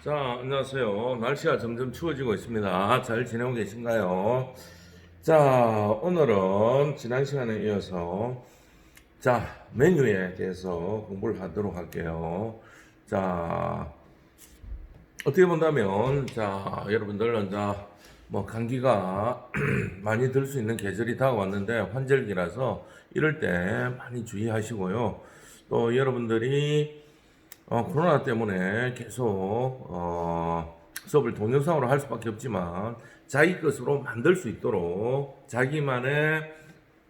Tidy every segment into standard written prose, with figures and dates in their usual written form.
자, 안녕하세요. 날씨가 점점 추워지고 있습니다. 잘 지내고 계신가요? 자, 오늘은 지난 시간에 이어서 메뉴에 대해서 공부를 하도록 할게요. 자, 어떻게 본다면, 여러분들, 뭐, 감기가 많이 들 수 있는 계절이 다가왔는데, 환절기라서 이럴 때 많이 주의하시고요. 또 여러분들이 코로나 때문에 계속 수업을 동영상으로 할 수밖에 없지만 자기 것으로 만들 수 있도록 자기만의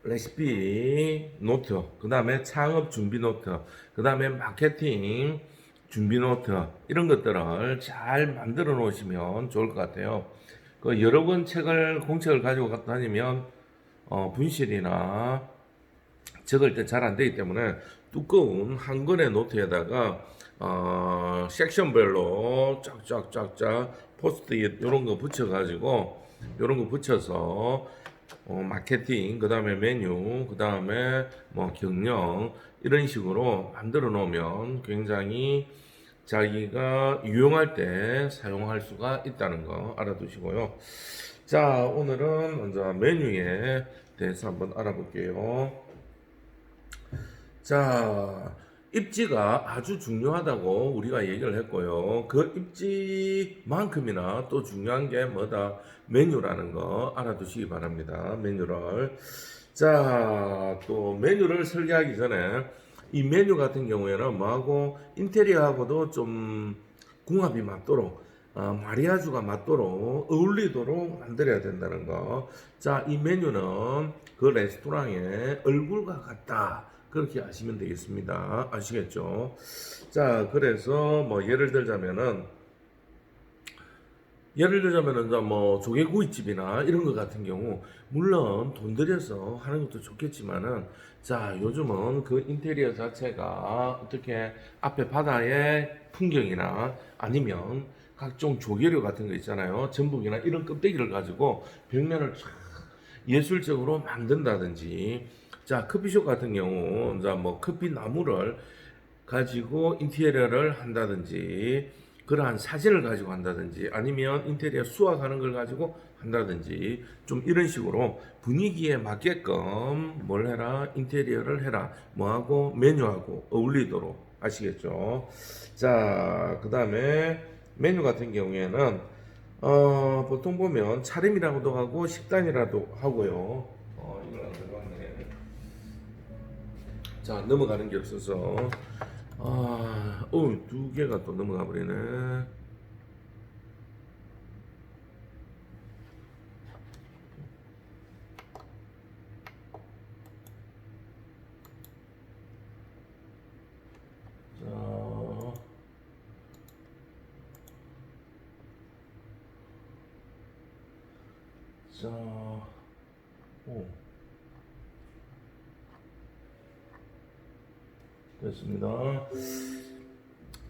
레시피 노트, 그 다음에 창업 준비 노트, 그 다음에 마케팅 준비 노트 이런 것들을 잘 만들어 놓으시면 좋을 것 같아요. 그 여러 권 공책을 가지고 다니면 분실이나 적을 때 잘 안 되기 때문에 두꺼운 한 권의 노트에다가 섹션별로 쫙쫙쫙쫙 포스트잇 이런 거 붙여가지고 이런 거 붙여서 마케팅, 그 다음에 메뉴, 그 다음에 뭐 경영 이런 식으로 만들어 놓으면 굉장히 자기가 유용할 때 사용할 수가 있다는 거 알아두시고요. 자, 오늘은 먼저 메뉴에 대해서 한번 알아볼게요. 자, 입지가 아주 중요하다고 우리가 얘기를 했고요. 그 입지만큼이나 또 중요한 게 뭐다? 메뉴라는 거 알아두시기 바랍니다. 메뉴를. 자, 또 메뉴를 설계하기 전에 이 메뉴 같은 경우에는 뭐하고 인테리어하고도 좀 궁합이 맞도록 마리아주가 맞도록 어울리도록 만들어야 된다는 거. 자, 이 메뉴는 그 레스토랑의 얼굴과 같다. 그렇게 아시면 되겠습니다. 아시겠죠? 자, 그래서 뭐 예를 들자면은 뭐 조개구이집이나 이런 것 같은 경우 물론 돈 들여서 하는 것도 좋겠지만은 자, 요즘은 그 인테리어 자체가 어떻게 앞에 바다의 풍경이나 아니면 각종 조개류 같은 거 있잖아요. 전복이나 이런 껍데기를 가지고 벽면을 쫙 예술적으로 만든다든지, 자, 커피숍 같은 경우, 뭐 커피 나무를 가지고 인테리어를 한다든지, 그러한 사진을 가지고 한다든지, 아니면 인테리어 수확하는 걸 가지고 한다든지, 좀 이런 식으로 분위기에 맞게끔 뭘 해라, 인테리어를 해라, 뭐하고 메뉴하고 어울리도록 아시겠죠? 자, 그 다음에 메뉴 같은 경우에는 보통 보면 차림이라고도 하고 식단이라도 하고요. 이걸 안 들어갔네. 자, 넘어가는 게 없어서 두 개가 또 넘어가 버리네. 자, 자, 오, 됐습니다.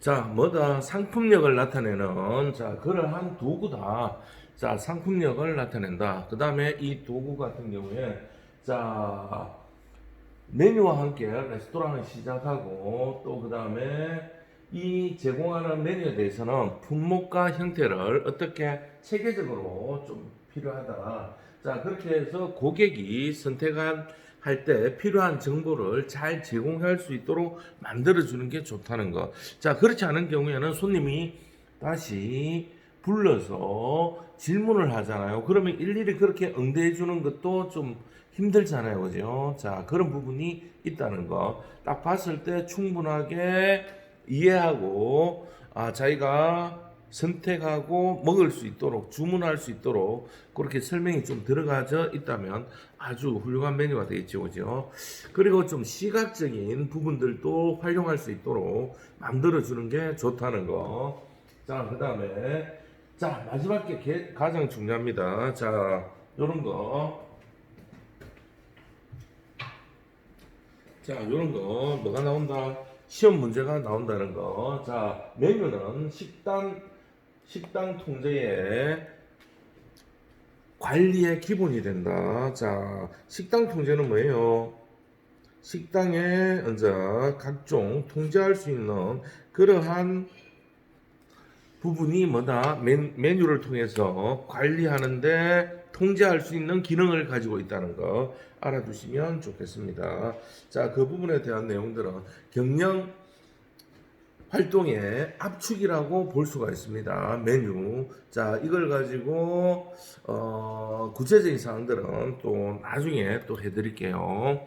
자, 뭐다? 상품력을 나타내는, 그러한 도구다. 자, 상품력을 나타낸다. 그 다음에 이 도구 같은 경우에, 자, 메뉴와 함께 레스토랑을 시작하고, 또 그 다음에 이 제공하는 메뉴에 대해서는 품목과 형태를 어떻게 체계적으로 좀 필요하다. 자, 그렇게 해서 고객이 선택한 할 때 필요한 정보를 잘 제공할 수 있도록 만들어주는 게 좋다는 거. 자, 그렇지 않은 경우에는 손님이 다시 불러서 질문을 하잖아요. 그러면 일일이 그렇게 응대해 주는 것도 좀 힘들잖아요. 그죠? 자, 그런 부분이 있다는 거. 딱 봤을 때 충분하게 이해하고, 자기가 선택하고 먹을 수 있도록, 주문할 수 있도록 그렇게 설명이 좀 들어가져 있다면 아주 훌륭한 메뉴가 되겠죠. 그죠? 그리고 좀 시각적인 부분들도 활용할 수 있도록 만들어주는 게 좋다는 거. 자, 그 다음에, 마지막 게 가장 중요합니다. 자, 요런 거. 자, 요런 거, 뭐가 나온다? 시험 문제가 나온다는 거. 자, 메뉴는 식당 통제의 관리의 기본이 된다. 자, 식당 통제는 뭐예요? 식당에 이제 각종 통제할 수 있는 그러한 부분이 뭐다? 메뉴를 통해서 관리하는데 통제할 수 있는 기능을 가지고 있다는 거 알아두시면 좋겠습니다. 자, 그 부분에 대한 내용들은 경영 활동의 압축이라고 볼 수가 있습니다. 메뉴. 자, 이걸 가지고 구체적인 사항들은 또 나중에 또 해드릴게요.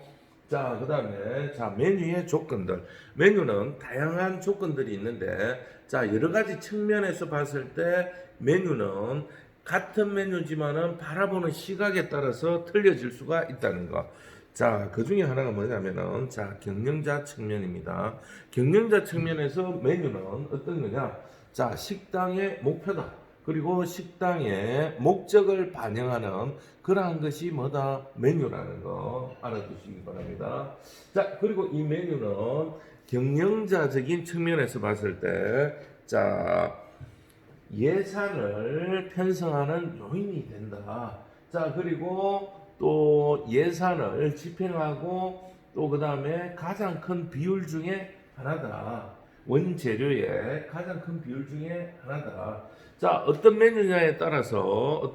자, 그 다음에 자 메뉴의 조건들. 메뉴는 다양한 조건들이 있는데 자 여러 가지 측면에서 봤을 때 메뉴는 같은 메뉴지만은 바라보는 시각에 따라서 틀려질 수가 있다는 거. 자, 그 중에 하나가 뭐냐면은 자 경영자 측면입니다. 경영자 측면에서 메뉴는 어떤 거냐? 자, 식당의 목표다. 그리고 식당의 목적을 반영하는 그러한 것이 뭐다? 메뉴라는 거 알아두시기 바랍니다. 자, 그리고 이 메뉴는 경영자적인 측면에서 봤을 때, 자, 예산을 편성하는 요인이 된다. 자, 그리고 또 예산을 집행하고 또 그 다음에 가장 큰 비율 중에 하나다. 원재료의 가장 큰 비율 중에 하나다. 자, 어떤 메뉴냐에 따라서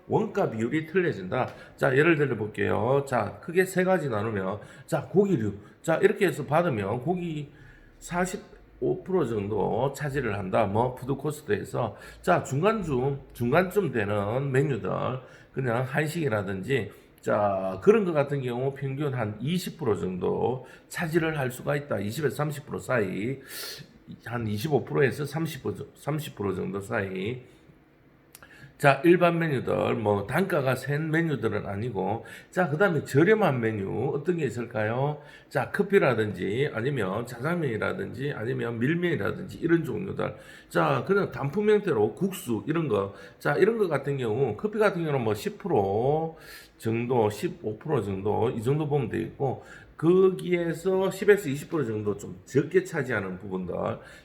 원가 비율이 틀려진다. 자, 예를 들어 볼게요. 자, 크게 세 가지 나누면 자, 고기류. 자, 이렇게 해서 받으면 고기 45% 정도 차지를 한다. 뭐 푸드 코스트에서 자, 중간쯤 되는 메뉴들 그냥 한식이라든지 자, 그런 것 같은 경우 평균 한 20% 정도 차지를 할 수가 있다. 20에서 30% 사이. 한 25%에서 30% 정도 사이. 자, 일반 메뉴들, 뭐, 단가가 센 메뉴들은 아니고, 자, 그 다음에 저렴한 메뉴, 어떤 게 있을까요? 자, 커피라든지, 아니면 자장면이라든지, 아니면 밀면이라든지, 이런 종류들. 자, 그냥 단품 형태로 국수, 이런 거. 자, 이런 거 같은 경우, 커피 같은 경우는 뭐 10% 정도, 15% 정도, 이 정도 보면 되겠고, 거기에서 10에서 20% 정도 좀 적게 차지하는 부분들.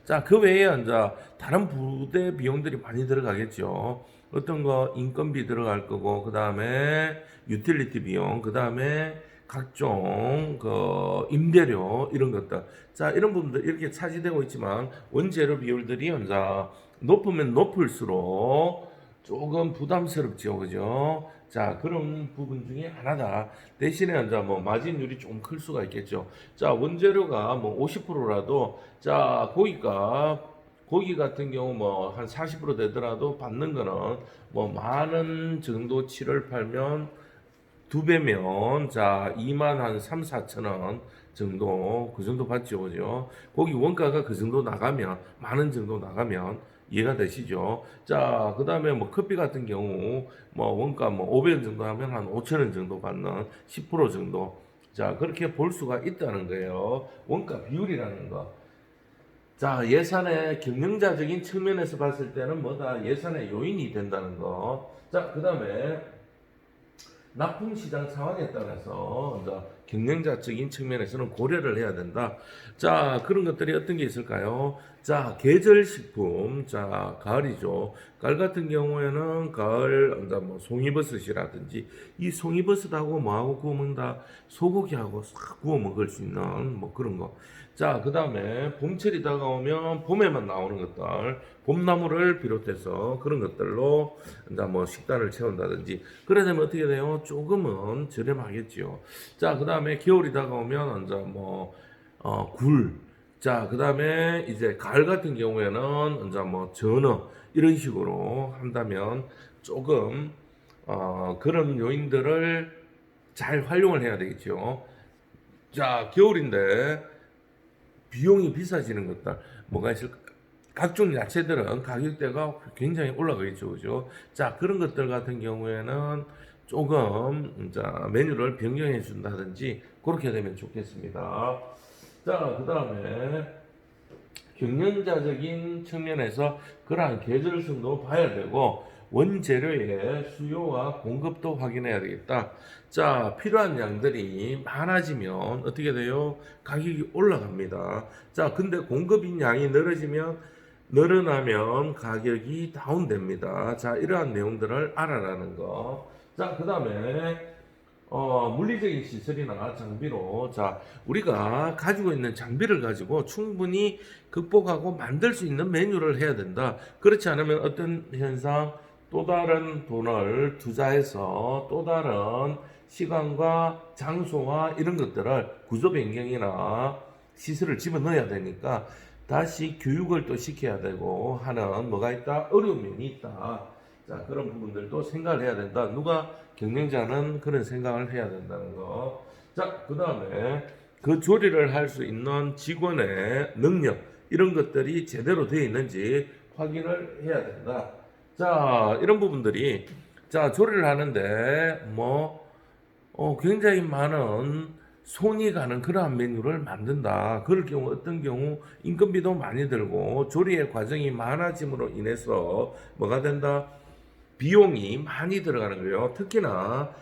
자, 그 외에 이제 다른 부대 비용들이 많이 들어가겠죠. 어떤 거 인건비 들어갈 거고, 그 다음에 유틸리티 비용, 그 다음에 각종 그 임대료 이런 것들. 자, 이런 부분들 이렇게 차지되고 있지만 원재료 비율들이 이제 높으면 높을수록 조금 부담스럽죠, 그죠? 자, 그런 부분 중에 하나다. 대신에 이제 뭐 마진율이 좀 클 수가 있겠죠. 자, 원재료가 뭐 50%라도 자, 고기 같은 경우 뭐 한 40% 되더라도 받는 거는 뭐 10,000원 정도 치를 팔면 두 배면 자 2만 한 3, 4천 원 정도 그 정도 받죠, 그죠? 고기 원가가 그 정도 나가면 10,000원 정도 나가면 이해가 되시죠? 자, 그 다음에 뭐 커피 같은 경우 뭐 원가 뭐 500원 정도 하면 한 5,000원 정도 받는 10% 정도. 자, 그렇게 볼 수가 있다는 거예요. 원가 비율이라는 거. 자, 예산의 경영자적인 측면에서 봤을 때는 뭐다? 예산의 요인이 된다는 거. 자, 그 다음에 납품시장 상황에 따라서 이제 경영자적인 측면에서는 고려를 해야 된다. 자, 그런 것들이 어떤 게 있을까요? 자, 계절식품. 자, 가을이죠. 가을 같은 경우에는 가을, 이제 뭐 송이버섯이라든지 이 송이버섯하고 뭐하고 구워 먹는다? 소고기하고 싹 구워 먹을 수 있는 뭐 그런 거. 자, 그 다음에 봄철이 다가오면 봄에만 나오는 것들, 봄나물을 비롯해서 그런 것들로 이제 뭐 식단을 채운다든지 그래 되면 어떻게 돼요? 조금은 저렴하겠죠. 자, 그 다음에 겨울이 다가오면 이제 뭐 굴. 자, 그 다음에 이제 가을 같은 경우에는 이제 뭐 전어 이런 식으로 한다면 조금 그런 요인들을 잘 활용을 해야 되겠죠. 자, 겨울인데 비용이 비싸지는 것들 뭐가 있을까요? 각종 야채들은 가격대가 굉장히 올라가 있죠, 그죠? 자, 그런 것들 같은 경우에는 조금 자 메뉴를 변경해 준다든지 그렇게 되면 좋겠습니다. 자, 그 다음에 경영자적인 측면에서 그러한 계절성도 봐야 되고 원재료의 수요와 공급도 확인해야 되겠다. 자, 필요한 양들이 많아지면 어떻게 돼요? 가격이 올라갑니다. 자, 근데 공급인 양이 늘어나면 가격이 다운됩니다. 자, 이러한 내용들을 알아라는 거. 자, 그 다음에 물리적인 시설이나 장비로 자 우리가 가지고 있는 장비를 가지고 충분히 극복하고 만들 수 있는 메뉴를 해야 된다. 그렇지 않으면 어떤 현상 또 다른 돈을 투자해서 또 다른 시간과 장소와 이런 것들을 구조 변경이나 시설을 집어넣어야 되니까 다시 교육을 또 시켜야 되고 하는 뭐가 있다? 어려운 면이 있다. 자, 그런 부분들도 생각을 해야 된다. 누가 경영자는 그런 생각을 해야 된다는 거. 자, 그 다음에 그 조리를 할 수 있는 직원의 능력, 이런 것들이 제대로 되어 있는지 확인을 해야 된다. 자, 이런 부분들이, 자, 조리를 하는데, 굉장히 많은 손이 가는 그러한 메뉴를 만든다. 그럴 경우 어떤 경우 인건비도 많이 들고 조리의 과정이 많아짐으로 인해서 뭐가 된다? 비용이 많이 들어가는 거예요. 특히나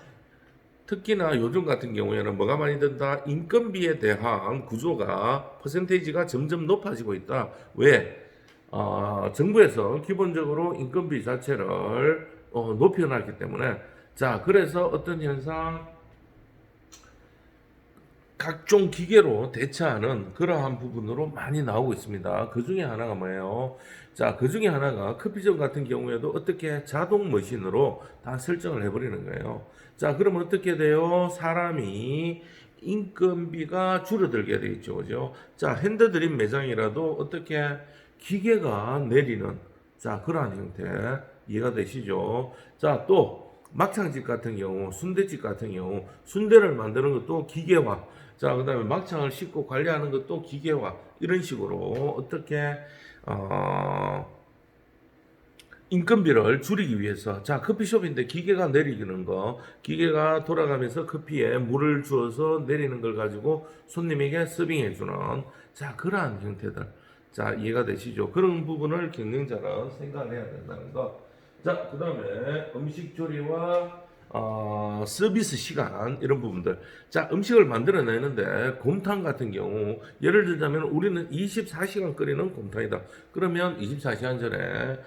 요즘 같은 경우에는 뭐가 많이 든다? 인건비에 대한 구조가 퍼센테이지가 점점 높아지고 있다. 왜? 정부에서 기본적으로 인건비 자체를 높여놨기 때문에 자 그래서 어떤 현상 각종 기계로 대체하는 그러한 부분으로 많이 나오고 있습니다. 그 중에 하나가 뭐예요? 자, 그 중에 하나가 커피숍 같은 경우에도 어떻게 자동 머신으로 다 설정을 해버리는 거예요. 자, 그러면 어떻게 돼요? 사람이 인건비가 줄어들게 되겠죠. 그죠? 자, 핸드드립 매장이라도 어떻게 기계가 내리는 자, 그러한 형태 이해가 되시죠? 자, 또 막창집 같은 경우, 순대집 같은 경우, 순대를 만드는 것도 기계화. 자, 그 다음에 막창을 씻고 관리하는 것도 기계화. 이런 식으로 어떻게, 인건비를 줄이기 위해서. 자, 커피숍인데 기계가 내리는 거, 기계가 돌아가면서 커피에 물을 주어서 내리는 걸 가지고 손님에게 서빙해주는, 자, 그러한 형태들. 자, 이해가 되시죠? 그런 부분을 경영자는 생각을 해야 된다는 거. 자, 그 다음에 음식 조리와 서비스 시간 이런 부분들. 자, 음식을 만들어내는데 곰탕 같은 경우 예를 들자면 우리는 24시간 끓이는 곰탕이다. 그러면 24시간 전에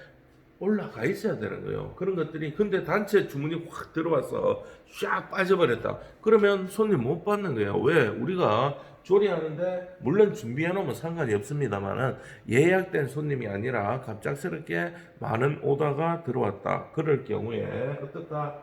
올라가 있어야 되는 거예요. 그런 것들이 근데 단체 주문이 확 들어와서 쫙 빠져버렸다. 그러면 손님 못 받는 거예요. 왜? 우리가 조리하는데 물론 준비해 놓으면 상관이 없습니다만은 예약된 손님이 아니라 갑작스럽게 많은 오다가 들어왔다. 그럴 경우에 어떻다?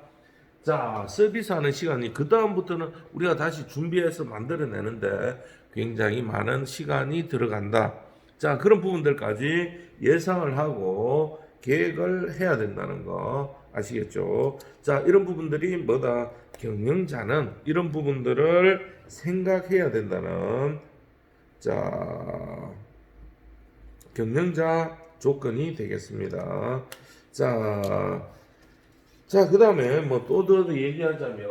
자, 서비스하는 시간이 그 다음부터는 우리가 다시 준비해서 만들어내는데 굉장히 많은 시간이 들어간다. 자, 그런 부분들까지 예상을 하고 계획을 해야 된다는 거 아시겠죠? 자, 이런 부분들이 뭐다? 경영자는 이런 부분들을 생각해야 된다는 자, 경영자 조건이 되겠습니다. 자, 그 다음에 뭐 또 더 얘기하자면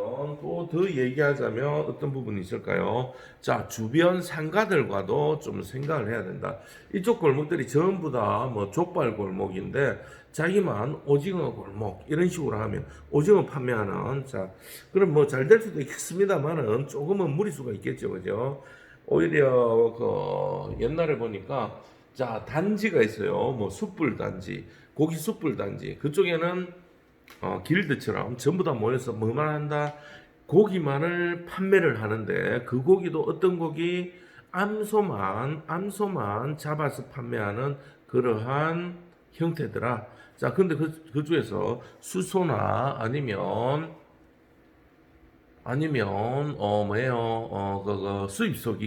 어떤 부분이 있을까요? 자, 주변 상가들과도 좀 생각을 해야 된다. 이쪽 골목들이 전부 다 뭐 족발 골목인데 자기만 오징어 골목 이런 식으로 하면 오징어 판매하는 자, 그럼 뭐 잘 될 수도 있겠습니다만은 조금은 무리수가 있겠죠, 그죠? 오히려 그 옛날에 보니까 자 단지가 있어요. 뭐 숯불 단지, 고기 숯불 단지 그쪽에는 길드처럼 전부 다 모여서 뭐만 한다? 고기만을 판매를 하는데 그 고기도 어떤 고기? 암소만 잡아서 판매하는 그러한 형태더라. 자, 근데 그 중에서 수소나 뭐예요? 수입소.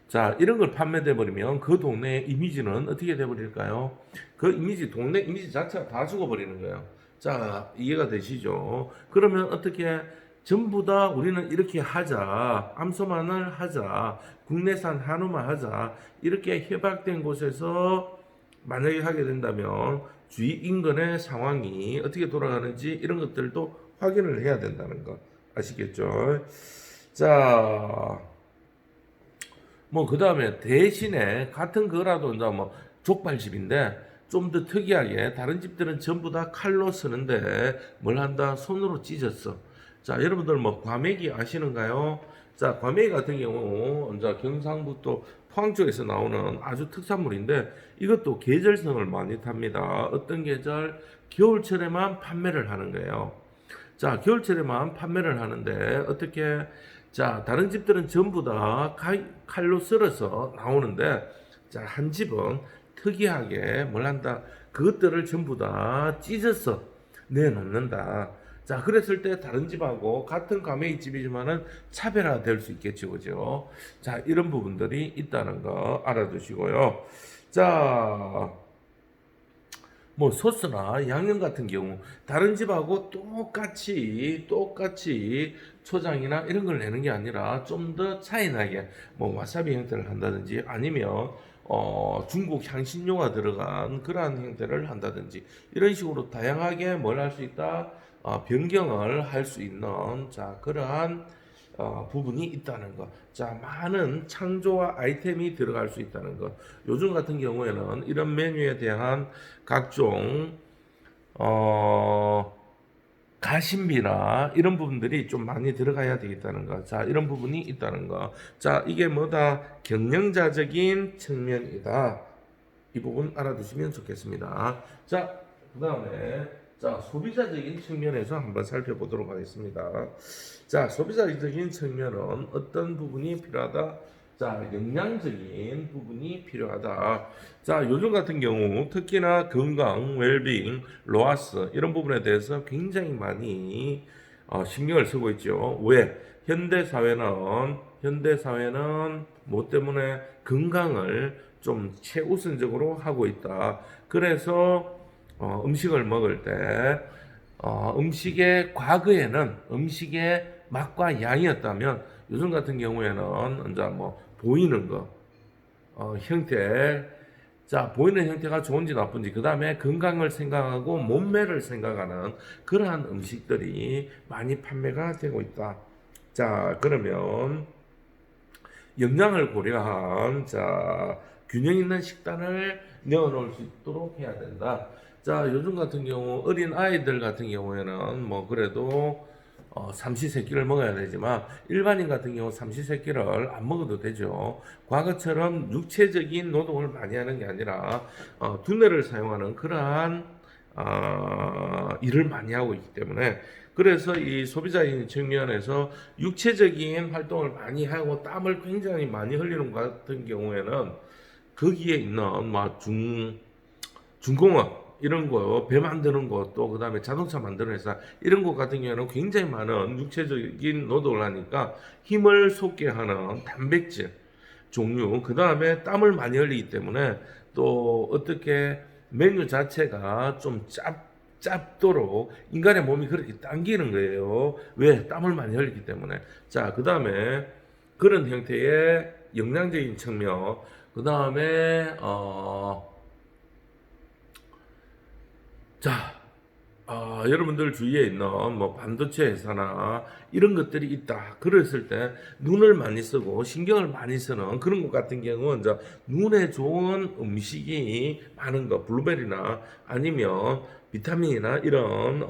자, 이런 걸 판매돼 버리면 그 동네의 이미지는 어떻게 돼 버릴까요? 그 이미지, 동네 이미지 자체가 다 죽어버리는 거예요. 자, 이해가 되시죠? 그러면 어떻게 전부 다 우리는 이렇게 하자. 암소만을 하자. 국내산 한우만 하자. 이렇게 협약된 곳에서 만약에 하게 된다면 주위 인근의 상황이 어떻게 돌아가는지 이런 것들도 확인을 해야 된다는 거 아시겠죠? 자, 뭐 그 다음에 대신에 같은 거라도 이제 뭐 족발집인데 좀 더 특이하게 다른 집들은 전부 다 칼로 쓰는데 뭘 한다? 손으로 찢었어. 자, 여러분들 뭐 과메기 아시는가요? 자, 과메기 같은 경우 이제 경상북도 포항 쪽에서 나오는 아주 특산물인데 이것도 계절성을 많이 탑니다. 어떤 계절? 겨울철에만 판매를 하는 거예요. 자, 겨울철에만 판매를 하는데 어떻게 자, 다른 집들은 전부 다 칼로 썰어서 나오는데 자, 한 집은 특이하게 뭘 한다? 그것들을 전부 다 찢어서 내놓는다. 자, 그랬을 때 다른 집하고 같은 가메이 집이지만은 차별화될 수 있겠죠, 그죠? 자, 이런 부분들이 있다는 거 알아두시고요. 자, 뭐 소스나 양념 같은 경우 다른 집하고 똑같이 초장이나 이런 걸 내는 게 아니라 좀 더 차이 나게 뭐 와사비 형태를 한다든지 아니면 중국 향신료가 들어간 그러한 형태를 한다든지 이런 식으로 다양하게 뭘 할 수 있다 변경을 할 수 있는 자 그러한 부분이 있다는 것. 자, 많은 창조와 아이템이 들어갈 수 있다는 것. 요즘 같은 경우에는 이런 메뉴에 대한 각종 가심비나 이런 부분들이 좀 많이 들어가야 되겠다는 것. 자, 이런 부분이 있다는 것. 자, 이게 뭐다? 경영자적인 측면이다. 이 부분 알아두시면 좋겠습니다. 자, 그 다음에 자, 소비자적인 측면에서 한번 살펴보도록 하겠습니다. 자, 소비자적인 측면은 어떤 부분이 필요하다? 자, 영양적인 부분이 필요하다. 자, 요즘 같은 경우 특히나 건강, 웰빙, 로아스 이런 부분에 대해서 굉장히 많이 신경을 쓰고 있죠. 왜? 현대 사회는 뭐 때문에 건강을 좀 최우선적으로 하고 있다. 그래서 음식을 먹을 때 음식의 과거에는 음식의 맛과 양이었다면 요즘 같은 경우에는 이제 뭐 보이는 거 형태 자 보이는 형태가 좋은지 나쁜지 그 다음에 건강을 생각하고 몸매를 생각하는 그러한 음식들이 많이 판매가 되고 있다. 자 그러면 영양을 고려한 자 균형 있는 식단을 넣어놓을 수 있도록 해야 된다. 자 요즘 같은 경우 어린 아이들 같은 경우에는 뭐 그래도 삼시세끼를 먹어야 되지만 일반인 같은 경우 삼시세끼를 안 먹어도 되죠. 과거처럼 육체적인 노동을 많이 하는 게 아니라 두뇌를 사용하는 그러한 일을 많이 하고 있기 때문에 그래서 이 소비자인 측면에서 육체적인 활동을 많이 하고 땀을 굉장히 많이 흘리는 것 같은 경우에는 거기에 있는 중공업 이런 거, 배 만드는 거, 또 그 다음에 자동차 만드는 회사 이런 것 같은 경우에는 굉장히 많은 육체적인 노동을 하니까 힘을 솟게 하는 단백질 종류, 그 다음에 땀을 많이 흘리기 때문에 또 어떻게 메뉴 자체가 좀 짭도록 인간의 몸이 그렇게 당기는 거예요. 왜? 땀을 많이 흘리기 때문에. 자, 그 다음에 그런 형태의 영양적인 측면, 그 다음에 자, 여러분들 주위에 있는 뭐 반도체 회사나 이런 것들이 있다. 그랬을 때 눈을 많이 쓰고 신경을 많이 쓰는 그런 것 같은 경우는 이제 눈에 좋은 음식이 많은 거, 블루베리나 아니면 비타민이나 이런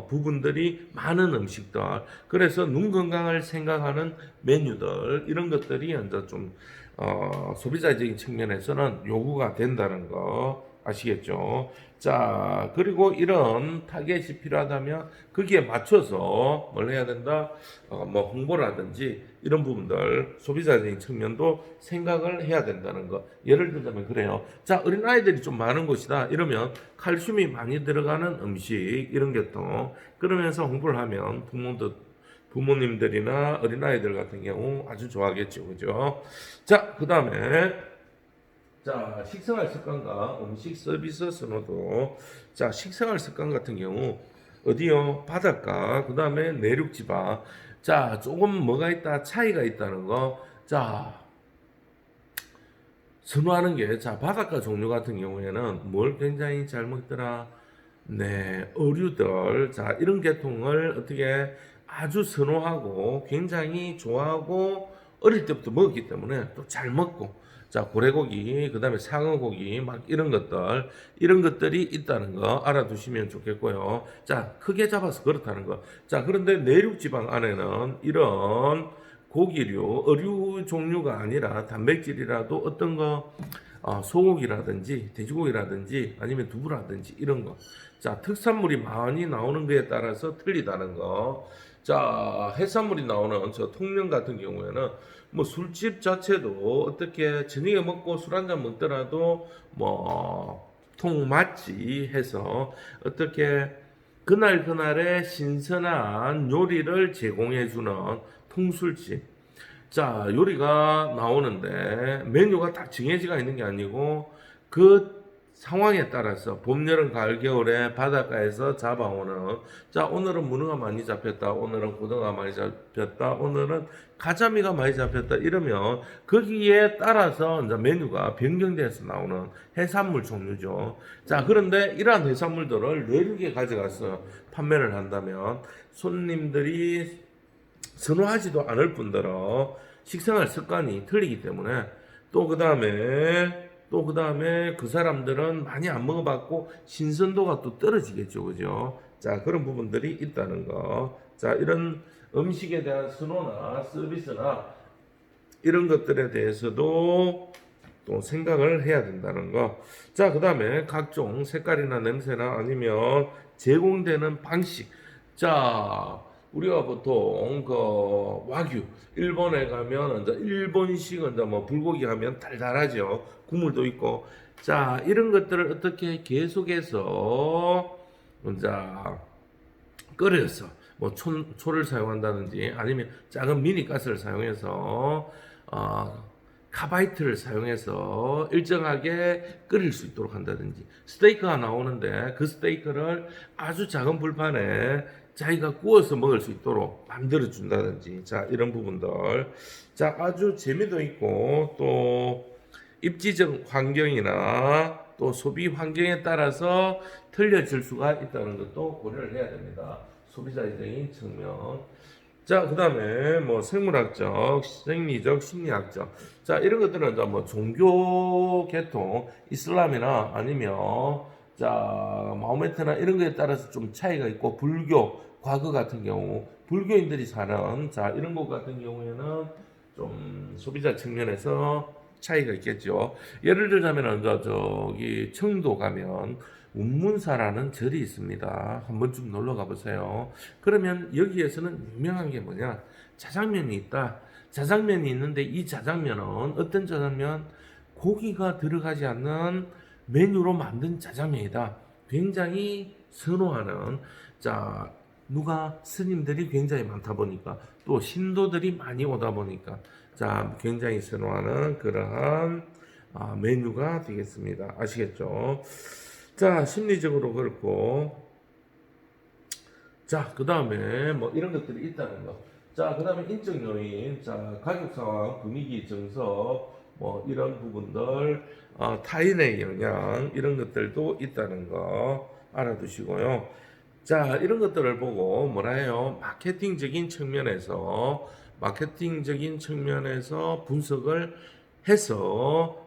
부분들이 많은 음식들. 그래서 눈 건강을 생각하는 메뉴들 이런 것들이 이제 좀 소비자적인 측면에서는 요구가 된다는 거 아시겠죠? 자, 그리고 이런 타겟이 필요하다면 거기에 맞춰서 뭘 해야 된다? 뭐 홍보라든지 이런 부분들 소비자적인 측면도 생각을 해야 된다는 거. 예를 들자면 그래요. 자, 어린아이들이 좀 많은 곳이다. 이러면 칼슘이 많이 들어가는 음식 이런 것도 그러면서 홍보를 하면 부모님들이나 어린아이들 같은 경우 아주 좋아하겠죠. 그죠? 자, 그 다음에 자, 식생활 습관과 음식 서비스 선호도. 자, 식생활 습관 같은 경우 어디요? 바닷가, 그 다음에 내륙 지방. 자, 조금 뭐가 있다? 차이가 있다는 거. 자, 선호하는 게, 자, 바닷가 종류 같은 경우에는 뭘 굉장히 잘 먹더라? 네, 어류들. 자, 이런 계통을 어떻게 아주 선호하고 굉장히 좋아하고 어릴 때부터 먹었기 때문에 또 잘 먹고 자, 고래고기, 그 다음에 상어고기, 막 이런 것들이 있다는 거 알아두시면 좋겠고요. 자, 크게 잡아서 그렇다는 거. 자, 그런데 내륙 지방 안에는 이런 고기류, 어류 종류가 아니라 단백질이라도 어떤 거, 소고기라든지 돼지고기라든지 아니면 두부라든지 이런 거. 자, 특산물이 많이 나오는 거에 따라서 틀리다는 거. 자, 해산물이 나오는 저 통영 같은 경우에는 뭐 술집 자체도 어떻게 저녁에 먹고 술 한잔 먹더라도 뭐 통 맞지 해서 어떻게 그날 그날의 신선한 요리를 제공해 주는 통술집. 자, 요리가 나오는데 메뉴가 딱 정해지가 있는 게 아니고 그 상황에 따라서 봄, 여름, 가을, 겨울에 바닷가에서 잡아오는 자, 오늘은 문어가 많이 잡혔다. 오늘은 고등어가 많이 잡혔다. 오늘은 가자미가 많이 잡혔다. 이러면 거기에 따라서 이제 메뉴가 변경돼서 나오는 해산물 종류죠. 자, 그런데 이러한 해산물들을 4개 가져가서 판매를 한다면 손님들이 선호하지도 않을 뿐더러 식생활 습관이 틀리기 때문에 또 그 다음에 그 사람들은 많이 안 먹어봤고 신선도가 또 떨어지겠죠, 그죠? 자, 그런 부분들이 있다는 거. 자, 이런 음식에 대한 선호나 서비스나 이런 것들에 대해서도 또 생각을 해야 된다는 거. 자, 그 다음에 각종 색깔이나 냄새나 아니면 제공되는 방식. 자, 우리가 보통 그 와규 일본에 가면 이제 일본식 이제 뭐 불고기 하면 달달하죠. 국물도 있고. 자, 이런 것들을 어떻게 계속해서 이제 끓여서 뭐 초를 사용한다든지 아니면 작은 미니 가스를 사용해서 카바이트를 사용해서 일정하게 끓일 수 있도록 한다든지 스테이크가 나오는데 그 스테이크를 아주 작은 불판에 자기가 구워서 먹을 수 있도록 만들어 준다든지 자, 이런 부분들. 자, 아주 재미도 있고 또 입지적 환경이나 또 소비 환경에 따라서 틀려질 수가 있다는 것도 고려를 해야 됩니다. 소비자적인 측면. 자, 그 다음에 뭐 생물학적, 생리적, 심리학적. 자, 이런 것들은 이제 뭐 종교 계통, 이슬람이나 아니면 자, 마호메트나 이런 거에 따라서 좀 차이가 있고, 불교, 과거 같은 경우, 불교인들이 사는, 자, 이런 것 같은 경우에는 좀 소비자 측면에서 차이가 있겠죠. 예를 들자면, 저기, 청도 가면, 운문사라는 절이 있습니다. 한 번쯤 놀러 가보세요. 그러면 여기에서는 유명한 게 뭐냐? 자장면이 있다. 자장면이 있는데 이 자장면은 어떤 자장면? 고기가 들어가지 않는 메뉴로 만든 자장면이다. 굉장히 선호하는 자 누가 스님들이 굉장히 많다 보니까 또 신도들이 많이 오다 보니까 자 굉장히 선호하는 그러한 메뉴가 되겠습니다. 아시겠죠? 자 심리적으로 그렇고 자 그 다음에 뭐 이런 것들이 있다는 거. 자 그 다음에 인적 요인, 자 가족 상황, 분위기 정서 뭐 이런 부분들 타인의 영향 이런 것들도 있다는 거 알아두시고요. 자 이런 것들을 보고 뭐라 해요? 마케팅적인 측면에서 분석을 해서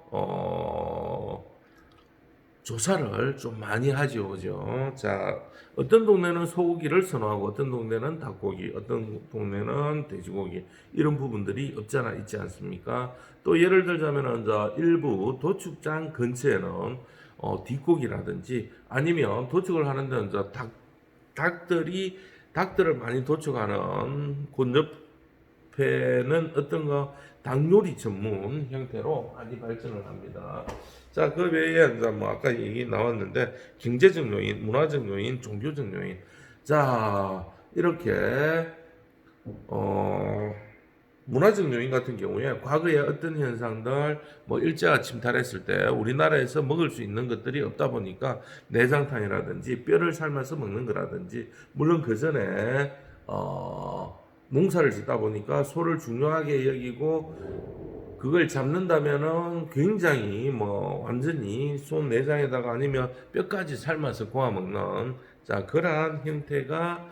조사를 좀 많이 하죠, 그죠? 자, 어떤 동네는 소고기를 선호하고, 어떤 동네는 닭고기, 어떤 동네는 돼지고기, 이런 부분들이 없잖아, 있지 않습니까? 또 예를 들자면, 일부 도축장 근처에는, 뒷고기라든지, 아니면 도축을 하는데, 닭들을 많이 도축하는 곳 옆에는 어떤 닭 요리 전문 형태로 많이 발전을 합니다. 자, 그 외에 이제 뭐 아까 얘기 나왔는데 경제적 요인, 문화적 요인, 종교적 요인. 자, 이렇게 문화적 요인 같은 경우에 과거에 어떤 현상들 뭐 일제가 침탈했을 때 우리나라에서 먹을 수 있는 것들이 없다 보니까 내장탕이라든지 뼈를 삶아서 먹는 거라든지 물론 그 전에 농사를 짓다 보니까 소를 중요하게 여기고 그걸 잡는다면은 굉장히 뭐 완전히 소 내장에다가 아니면 뼈까지 삶아서 구워 먹는 자 그러한 형태가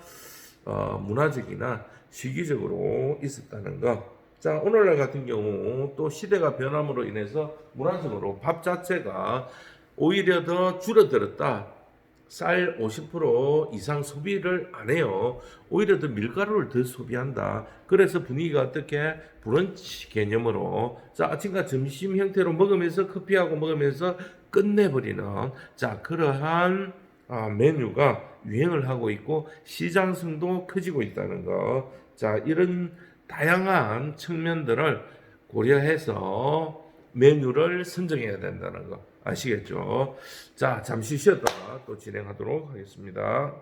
문화적이나 시기적으로 있었다는 것. 자 오늘날 같은 경우 또 시대가 변함으로 인해서 문화적으로 밥 자체가 오히려 더 줄어들었다. 쌀 50% 이상 소비를 안 해요. 오히려 더 밀가루를 더 소비한다. 그래서 분위기가 어떻게 브런치 개념으로 자 아침과 점심 형태로 먹으면서 커피하고 먹으면서 끝내버리는 자 그러한 메뉴가 유행을 하고 있고 시장성도 커지고 있다는 거. 자 이런 다양한 측면들을 고려해서 메뉴를 선정해야 된다는 거 아시겠죠? 자 잠시 쉬었다가 또 진행하도록 하겠습니다.